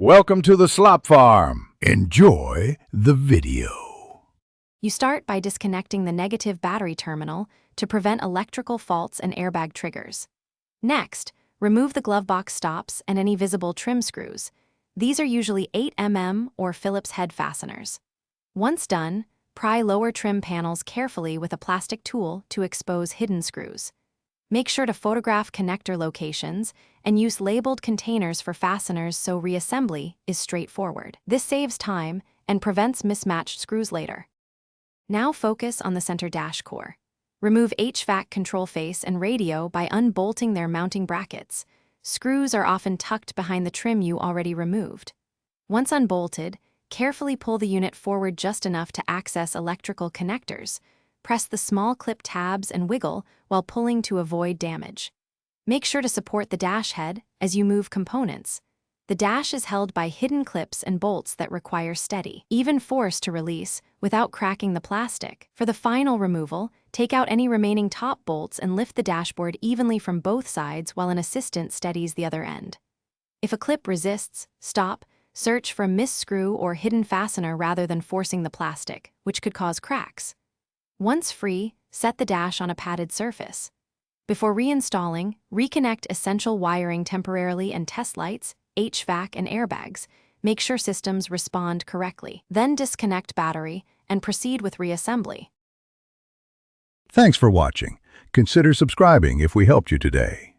Welcome to the Slop Farm. Enjoy the video. You start by disconnecting the negative battery terminal to prevent electrical faults and airbag triggers. Next, remove the glove box stops and any visible trim screws. These are usually 8 mm or Phillips head fasteners. Once done, pry lower trim panels carefully with a plastic tool to expose hidden screws. Make sure to photograph connector locations and use labeled containers for fasteners so reassembly is straightforward. This saves time and prevents mismatched screws later. Now focus on the center dash core. Remove HVAC control face and radio by unbolting their mounting brackets. Screws are often tucked behind the trim you already removed. Once unbolted, carefully pull the unit forward just enough to access electrical connectors. Press the small clip tabs and wiggle while pulling to avoid damage. Make sure to support the dash head as you move components. The dash is held by hidden clips and bolts that require steady, even force to release without cracking the plastic. For the final removal, take out any remaining top bolts and lift the dashboard evenly from both sides while an assistant steadies the other end. If a clip resists, stop, search for a missed screw or hidden fastener rather than forcing the plastic, which could cause cracks. Once free, set the dash on a padded surface. Before reinstalling, reconnect essential wiring temporarily and test lights, HVAC, and airbags. Make sure systems respond correctly. Then disconnect battery and proceed with reassembly. Thanks for watching. Consider subscribing if we helped you today.